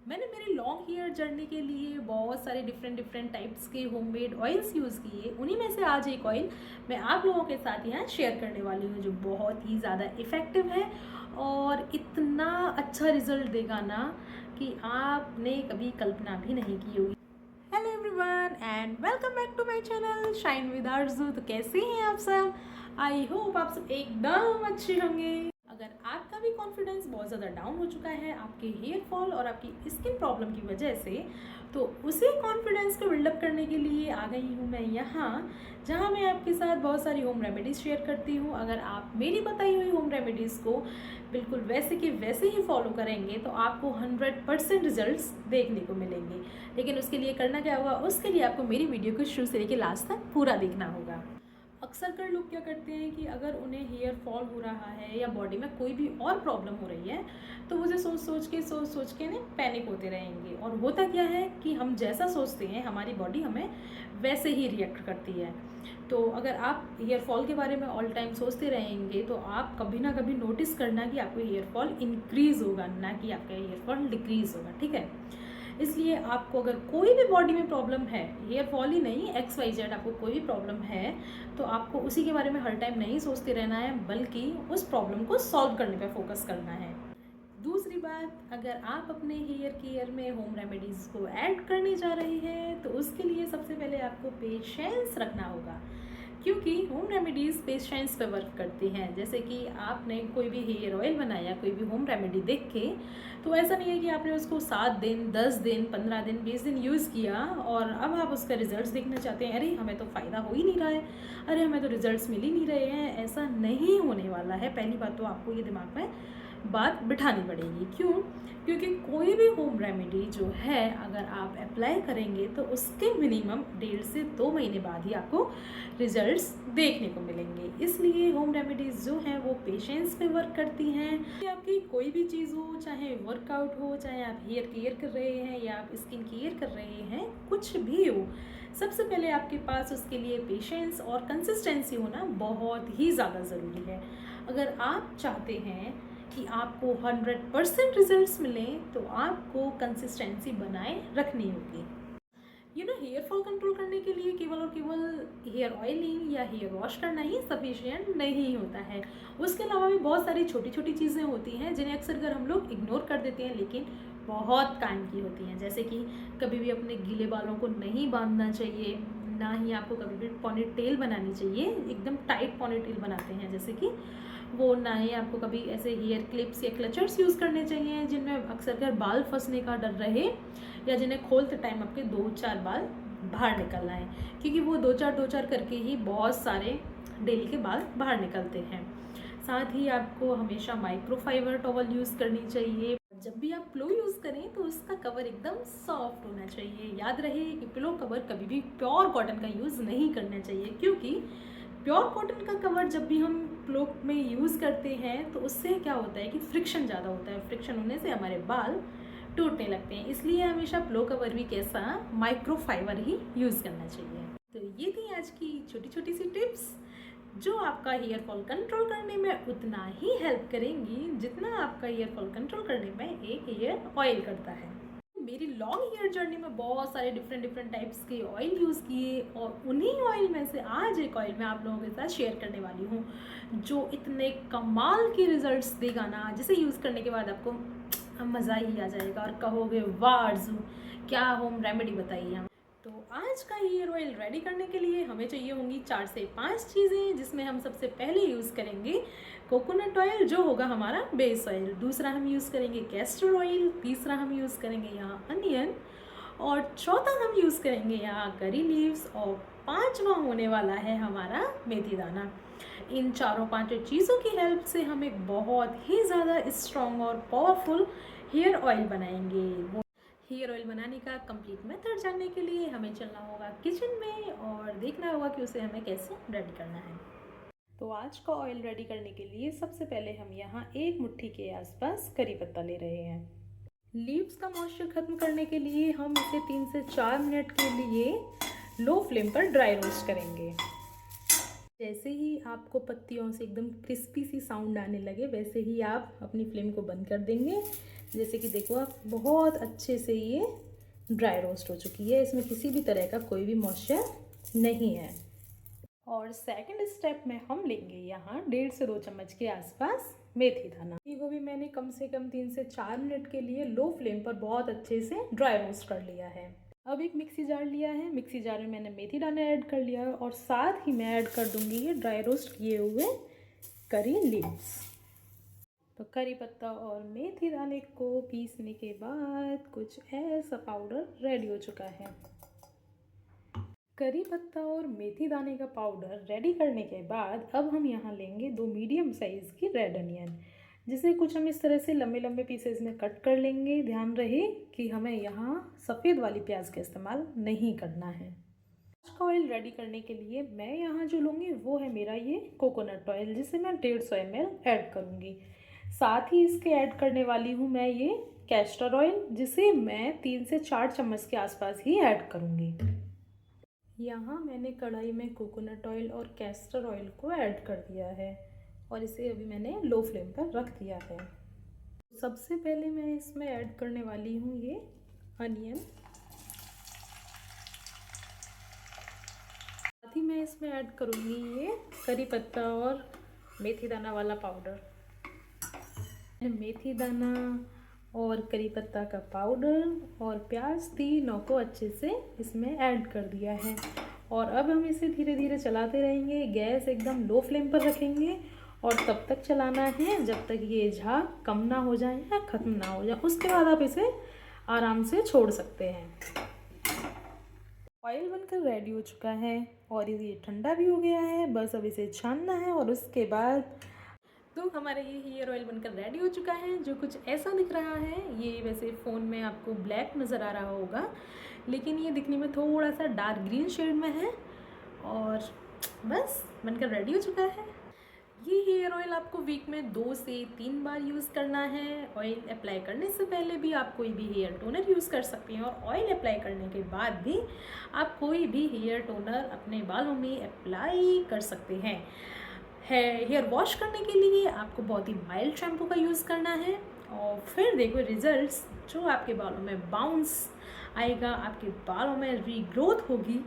मैंने मेरी long hair journey के लिए बहुत सारे डिफरेंट टाइप्स के होममेड ऑयल्स यूज़ किए। उन्हीं में से आज एक ऑयल मैं आप लोगों के साथ यहाँ शेयर करने वाली हूँ जो बहुत ही ज़्यादा इफ़ेक्टिव है और इतना अच्छा रिजल्ट देगा ना कि आपने कभी कल्पना भी नहीं की होगी। Hello everyone and welcome back to my channel shine with Arzoo. तो कैसे हैं आप सब? आई होप आप सब एकदम अच्छे होंगे। अगर आपका भी कॉन्फिडेंस बहुत ज़्यादा डाउन हो चुका है आपके हेयर फॉल और आपकी स्किन प्रॉब्लम की वजह से, तो उसी कॉन्फिडेंस को बिल्डअप करने के लिए आ गई हूँ मैं यहाँ, जहाँ मैं आपके साथ बहुत सारी होम रेमेडीज़ शेयर करती हूँ। अगर आप मेरी बताई हुई होम रेमेडीज़ को बिल्कुल वैसे के वैसे ही फॉलो करेंगे तो आपको 100% रिजल्ट्स देखने को मिलेंगे। लेकिन उसके लिए करना क्या होगा? उसके लिए आपको मेरी वीडियो को शुरू से लेकर लास्ट तक पूरा देखना होगा। अक्सर कर लोग क्या करते हैं कि अगर उन्हें हेयर फॉल हो रहा है या बॉडी में कोई भी और प्रॉब्लम हो रही है तो वो जो सोच सोच के ना पैनिक होते रहेंगे। और होता क्या है कि हम जैसा सोचते हैं हमारी बॉडी हमें वैसे ही रिएक्ट करती है। तो अगर आप हेयर फॉल के बारे में ऑल टाइम सोचते रहेंगे तो आप कभी ना कभी नोटिस करना कि आपको हेयर फॉल इंक्रीज़ होगा, ना कि आपका हेयर फॉल डिक्रीज़ होगा। ठीक है, इसलिए आपको अगर कोई भी बॉडी में प्रॉब्लम है, हेयर फॉल ही नहीं, XYZ आपको कोई भी प्रॉब्लम है, तो आपको उसी के बारे में हर टाइम नहीं सोचते रहना है, बल्कि उस प्रॉब्लम को सॉल्व करने पे फोकस करना है। दूसरी बात, अगर आप अपने हेयर केयर में होम रेमेडीज़ को ऐड करने जा रहे हैं तो उसके लिए सबसे पहले आपको पेशेंस रखना होगा, क्योंकि होम रेमेडीज़ पेशेंस पे वर्क करती हैं। जैसे कि आपने कोई भी हेयर ऑयल बनाया, कोई भी होम रेमेडी देख के, तो ऐसा नहीं है कि आपने उसको 7 दिन, 10 दिन, 15 दिन, 20 दिन यूज़ किया और अब आप उसका रिजल्ट्स देखना चाहते हैं। अरे हमें तो फ़ायदा हो ही नहीं रहा है, अरे हमें तो रिजल्ट्स मिल ही नहीं रहे हैं। ऐसा नहीं होने वाला है। पहली बात तो आपको ये दिमाग में बात बिठानी पड़ेगी। क्यों? क्योंकि कोई भी होम रेमेडी जो है अगर आप अप्लाई करेंगे तो उसके मिनिमम 1.5 से 2 महीने बाद ही आपको रिजल्ट्स देखने को मिलेंगे। इसलिए होम रेमेडीज़ जो हैं वो पेशेंस पे वर्क करती हैं। आपकी कोई भी चीज़ हो, चाहे वर्कआउट हो, चाहे आप हेयर केयर कर रहे हैं या आप स्किन केयर कर रहे हैं, कुछ भी हो, सबसे पहले आपके पास उसके लिए पेशेंस और कंसिस्टेंसी होना बहुत ही ज़्यादा ज़रूरी है। अगर आप चाहते हैं कि आपको 100% रिजल्ट्स मिलें तो आपको कंसिस्टेंसी बनाए रखनी होगी। हेयर फॉल कंट्रोल करने के लिए केवल और केवल हेयर ऑयलिंग या हेयर वॉश करना ही सफिशिएंट नहीं होता है। उसके अलावा भी बहुत सारी छोटी छोटी चीज़ें होती हैं जिन्हें अक्सर कर हम लोग इग्नोर कर देते हैं, लेकिन बहुत काम की होती हैं। जैसे कि कभी भी अपने गीले बालों को नहीं बांधना चाहिए, ना ही आपको कभी भी पॉनी टेल बनानी चाहिए। एकदम टाइट पॉनी टेल बनाते हैं जैसे कि वो, ना ही आपको कभी ऐसे हेयर क्लिप्स या क्लचर्स यूज़ करने चाहिए जिनमें अक्सर कर बाल फंसने का डर रहे, या जिन्हें खोलते टाइम आपके 2-4 बाल बाहर निकल आए, क्योंकि वो दो चार करके ही बहुत सारे डेली के बाल बाहर निकलते हैं। साथ ही आपको हमेशा माइक्रोफाइबर टॉवल यूज़ करनी चाहिए। जब भी आप पिलो यूज़ करें तो उसका कवर एकदम सॉफ्ट होना चाहिए। याद रहे कि पिलो कवर कभी भी प्योर कॉटन का यूज़ नहीं करना चाहिए, क्योंकि प्योर कॉटन का कवर जब भी हम पिलो में यूज़ करते हैं तो उससे क्या होता है कि फ्रिक्शन ज़्यादा होता है। फ्रिक्शन होने से हमारे बाल टूटने लगते हैं। इसलिए हमेशा पिलो कवर भी कैसा, माइक्रोफाइबर ही यूज़ करना चाहिए। तो ये थी आज की छोटी छोटी सी टिप्स जो आपका हेयर फॉल कंट्रोल करने में उतना ही हेल्प करेंगी जितना आपका हेयर फॉल कंट्रोल करने में एक हेयर ऑयल करता है। मेरी लॉन्ग हेयर जर्नी में बहुत सारे डिफरेंट टाइप्स के ऑयल यूज़ किए और उन्हीं ऑयल में से आज एक ऑयल मैं आप लोगों के साथ शेयर करने वाली हूँ जो इतने कमाल के रिजल्ट्स देगा ना, जिसे यूज़ करने के बाद आपको मज़ा ही आ जाएगा और कहोगे वाह आरज़ू क्या होम रेमेडी बताई है। तो आज का हेयर ऑयल रेडी करने के लिए हमें चाहिए होंगी 4 से 5 चीज़ें, जिसमें हम सबसे पहले यूज़ करेंगे कोकोनट ऑयल जो होगा हमारा बेस ऑयल। दूसरा हम यूज़ करेंगे कैस्टर ऑयल। तीसरा हम यूज़ करेंगे यहाँ अनियन। और चौथा हम यूज़ करेंगे यहाँ करी लीव्स। और पांचवा होने वाला है हमारा मेथी दाना। इन चारों पांचों चीज़ों की हेल्प से हम एक बहुत ही ज़्यादा स्ट्रॉन्ग और पावरफुल हेयर ऑयल बनाएंगे। वो हेयर ऑयल बनाने का कंप्लीट मेथड जानने के लिए हमें चलना होगा किचन में और देखना होगा कि उसे हमें कैसे रेडी करना है। तो आज का ऑयल रेडी करने के लिए सबसे पहले हम यहाँ 1 मुट्ठी के आसपास करी पत्ता ले रहे हैं। लीव्स का मॉइस्चर खत्म करने के लिए हम इसे 3 से 4 मिनट के लिए लो फ्लेम पर ड्राई रोस्ट करेंगे। जैसे ही आपको पत्तियों से एकदम क्रिस्पी सी साउंड आने लगे वैसे ही आप अपनी फ्लेम को बंद कर देंगे। जैसे कि देखो आप, बहुत अच्छे से ये ड्राई रोस्ट हो चुकी है, इसमें किसी भी तरह का कोई भी मॉइस्चर नहीं है। और सेकंड स्टेप में हम लेंगे यहाँ 1.5 से 2 चम्मच के आसपास मेथी दाना। वो भी मैंने कम से कम 3 से 4 मिनट के लिए लो फ्लेम पर बहुत अच्छे से ड्राई रोस्ट कर लिया है। अब एक मिक्सी जार लिया है, मिक्सी जार में मैंने मेथी दाना ऐड कर लिया है और साथ ही मैं ऐड कर दूंगी ये ड्राई रोस्ट किए हुए करी लीव्स। तो करी पत्ता और मेथी दाने को पीसने के बाद कुछ ऐसा पाउडर रेडी हो चुका है। करी पत्ता और मेथी दाने का पाउडर रेडी करने के बाद अब हम यहाँ लेंगे 2 मीडियम साइज़ की रेड अनियन, जिसे कुछ हम इस तरह से लंबे लंबे पीसेस में कट कर लेंगे। ध्यान रहे कि हमें यहाँ सफ़ेद वाली प्याज का इस्तेमाल नहीं करना है। ऑयल रेडी करने के लिए मैं यहाँ जो लूँगी वो है मेरा ये कोकोनट ऑयल, जिसे मैं 150 ml ऐड करूँगी। साथ ही इसके ऐड करने वाली हूँ मैं ये कैस्टर ऑयल, जिसे मैं 3 से 4 चम्मच के आसपास ही ऐड करूँगी। यहाँ मैंने कढ़ाई में कोकोनट ऑयल और कैस्टर ऑयल को ऐड कर दिया है और इसे अभी मैंने लो फ्लेम पर रख दिया है। सबसे पहले मैं इसमें ऐड करने वाली हूँ ये अनियन। साथ ही मैं इसमें ऐड करूँगी ये करी पत्ता और मेथी दाना वाला पाउडर। मेथी दाना और करी पत्ता का पाउडर और प्याज तीनों को अच्छे से इसमें ऐड कर दिया है और अब हम इसे धीरे धीरे चलाते रहेंगे। गैस एकदम लो फ्लेम पर रखेंगे और तब तक चलाना है जब तक ये झाग कम ना हो जाए या ख़त्म ना हो जाए। उसके बाद आप इसे आराम से छोड़ सकते हैं। ऑयल बनकर रेडी हो चुका है और ये ठंडा भी हो गया है, बस अब इसे छानना है और उसके बाद तो हमारा ये हेयर ऑयल बनकर रेडी हो चुका है, जो कुछ ऐसा दिख रहा है। ये वैसे फ़ोन में आपको ब्लैक नज़र आ रहा होगा, लेकिन ये दिखने में थोड़ा सा डार्क ग्रीन शेड में है और बस बनकर रेडी हो चुका है। ये हेयर ऑयल आपको वीक में 2 से 3 बार यूज़ करना है। ऑयल अप्लाई करने से पहले भी आप कोई भी हेयर टोनर यूज़ कर सकते हैं और ऑयल अप्लाई करने के बाद भी आप कोई भी हेयर टोनर अपने बालों में अप्लाई कर सकते हैं। हेयर वॉश करने के लिए आपको बहुत ही माइल्ड शैम्पू का यूज़ करना है और फिर देखो रिजल्ट्स, जो आपके बालों में बाउंस आएगा, आपके बालों में रीग्रोथ होगी।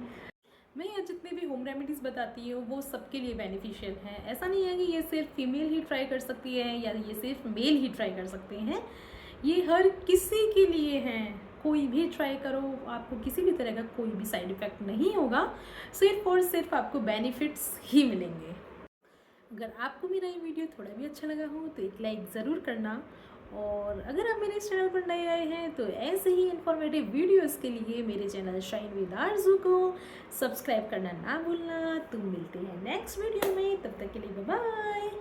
मैं ये जितने भी होम रेमेडीज़ बताती हूँ वो सबके लिए बेनिफिशियल हैं। ऐसा नहीं है कि ये सिर्फ फीमेल ही ट्राई कर सकती है या ये सिर्फ मेल ही ट्राई कर सकते हैं, ये हर किसी के लिए हैं। कोई भी ट्राई करो, आपको किसी भी तरह का कोई भी साइड इफ़ेक्ट नहीं होगा, सिर्फ और सिर्फ आपको बेनिफिट्स ही मिलेंगे। अगर आपको मेरा ये वीडियो थोड़ा भी अच्छा लगा हो तो एक लाइक ज़रूर करना और अगर आप मेरे इस चैनल पर नए आए हैं तो ऐसे ही इन्फॉर्मेटिव वीडियोस के लिए मेरे चैनल शाइन विद आरज़ू को सब्सक्राइब करना ना भूलना। तो मिलते हैं नेक्स्ट वीडियो में, तब तक के लिए बाय बाय।